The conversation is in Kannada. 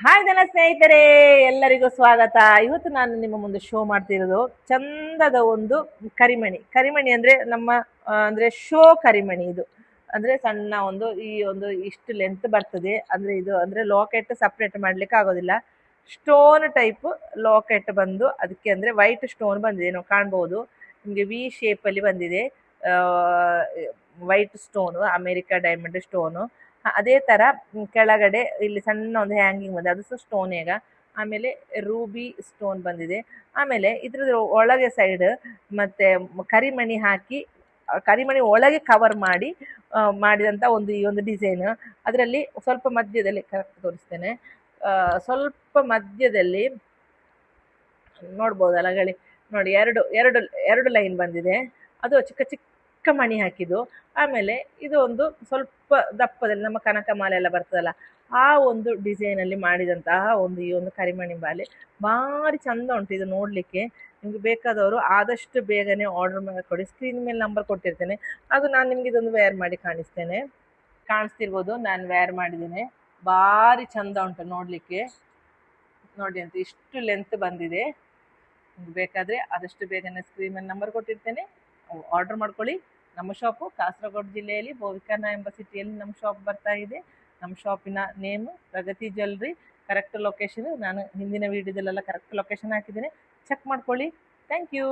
ಹಾಯ್ ನನ್ನ ಸ್ನೇಹಿತರೆ, ಎಲ್ಲರಿಗೂ ಸ್ವಾಗತ. ಇವತ್ತು ನಾನು ನಿಮ್ಮ ಮುಂದೆ ಶೋ ಮಾಡ್ತಿರೋದು ಚಂದದ ಒಂದು ಕರಿಮಣಿ. ಕರಿಮಣಿ ಅಂದ್ರೆ ನಮ್ಮ ಅಂದ್ರೆ ಶೋ ಕರಿಮಣಿ. ಇದು ಅಂದ್ರೆ ಸಣ್ಣ ಒಂದು ಈ ಒಂದು ಇಷ್ಟು ಲೆಂತ್ ಬರ್ತದೆ. ಅಂದ್ರೆ ಇದು ಅಂದ್ರೆ ಲಾಕೆಟ್ ಸಪ್ರೇಟ್ ಮಾಡ್ಲಿಕ್ಕೆ ಆಗೋದಿಲ್ಲ. ಸ್ಟೋನ್ ಟೈಪ್ ಲಾಕೆಟ್ ಬಂದು ಅದಕ್ಕೆ ಅಂದ್ರೆ ವೈಟ್ ಸ್ಟೋನ್ ಬಂದಿದೆ, ನಾವು ಕಾಣ್ಬಹುದು. ನಿಮಗೆ ವಿ ಶೇಪ್ ಅಲ್ಲಿ ಬಂದಿದೆ. White stone, America diamond stone. ಅದೇ ತರ ಕೆಳಗಡೆ ಇಲ್ಲಿ ಸಣ್ಣ ಒಂದು ಹ್ಯಾಂಗಿಂಗ್ ಬಂದಿದೆ, ಅದು ಸಹ ಸ್ಟೋನ್. ಈಗ ಆಮೇಲೆ ರೂಬಿ ಸ್ಟೋನ್ ಬಂದಿದೆ. ಆಮೇಲೆ ಇದ್ರದ್ದು ಒಳಗೆ ಸೈಡ್ ಮತ್ತೆ ಕರಿಮಣಿ ಹಾಕಿ, ಕರಿಮಣಿ ಒಳಗೆ ಕವರ್ ಮಾಡಿ ಮಾಡಿದಂತ ಒಂದು ಈ ಒಂದು ಡಿಸೈನ್. ಅದರಲ್ಲಿ ಸ್ವಲ್ಪ ಮಧ್ಯದಲ್ಲಿ ಕರೆಕ್ಟ್ ತೋರಿಸ್ತೇನೆ. ಸ್ವಲ್ಪ ಮಧ್ಯದಲ್ಲಿ ನೋಡ್ಬೋದಲ್ಲ ಗಳಿ, ನೋಡಿ, ಎರಡು ಎರಡು ಎರಡು ಲೈನ್ ಬಂದಿದೆ. ಅದು ಚಿಕ್ಕ ಚಿಕ್ಕ ಮಣಿ ಹಾಕಿದ್ದು. ಆಮೇಲೆ ಇದು ಒಂದು ಸ್ವಲ್ಪ ದಪ್ಪದಲ್ಲಿ ನಮ್ಮ ಕನಕ ಮಾಲೆ ಎಲ್ಲ ಬರ್ತದಲ್ಲ, ಆ ಒಂದು ಡಿಸೈನ್ ಅಲ್ಲಿ ಮಾಡಿದಂತಹ ಒಂದು ಈ ಒಂದು ಕರಿಮಣಿ ಬಾಲೆ ಭಾರಿ ಚಂದ ಉಂಟು ಇದು ನೋಡ್ಲಿಕ್ಕೆ. ನಿಮ್ಗೆ ಬೇಕಾದವರು ಆದಷ್ಟು ಬೇಗನೆ ಆರ್ಡರ್ ಮಾಡಿಕೊಡಿ. ಸ್ಕ್ರೀನ್ ಮೇಲೆ ನಂಬರ್ ಕೊಟ್ಟಿರ್ತೇನೆ. ಅದು ನಾನು ನಿಮ್ಗೆ ಇದೊಂದು ವೇರ್ ಮಾಡಿ ಕಾಣಿಸ್ತೇನೆ. ಕಾಣಿಸ್ತಿರ್ಬೋದು, ನಾನು ವೇರ್ ಮಾಡಿದ್ದೇನೆ. ಭಾರಿ ಚಂದ ಉಂಟು ನೋಡ್ಲಿಕ್ಕೆ. ನೋಡಿ ಅಂತ ಇಷ್ಟು ಲೆಂತ್ ಬಂದಿದೆ. ನಿಮ್ಗೆ ಬೇಕಾದರೆ ಆದಷ್ಟು ಬೇಗನೆ ಸ್ಕ್ರೀನ್ ಮೇಲೆ ನಂಬರ್ ಕೊಟ್ಟಿರ್ತೇನೆ, ಆರ್ಡರ್ ಮಾಡ್ಕೊಳ್ಳಿ. ನಮ್ಮ ಶಾಪು ಕಾಸರಗೋಡು ಜಿಲ್ಲೆಯಲ್ಲಿ ಬೋವಿಕರ್ಣ ಎಂಬ ಸಿಟಿಯಲ್ಲಿ ನಮ್ಮ ಶಾಪ್ ಬರ್ತಾ ಇದೆ. ನಮ್ಮ ಶಾಪಿನ name Pragati jewellery. Correct location ನಾನು ಹಿಂದಿನ ವಿಡಿಯೋದಲ್ಲೆಲ್ಲ ಕರೆಕ್ಟ್ ಲೊಕೇಶನ್ ಹಾಕಿದ್ದೀನಿ, ಚೆಕ್ ಮಾಡ್ಕೊಳ್ಳಿ. Thank you.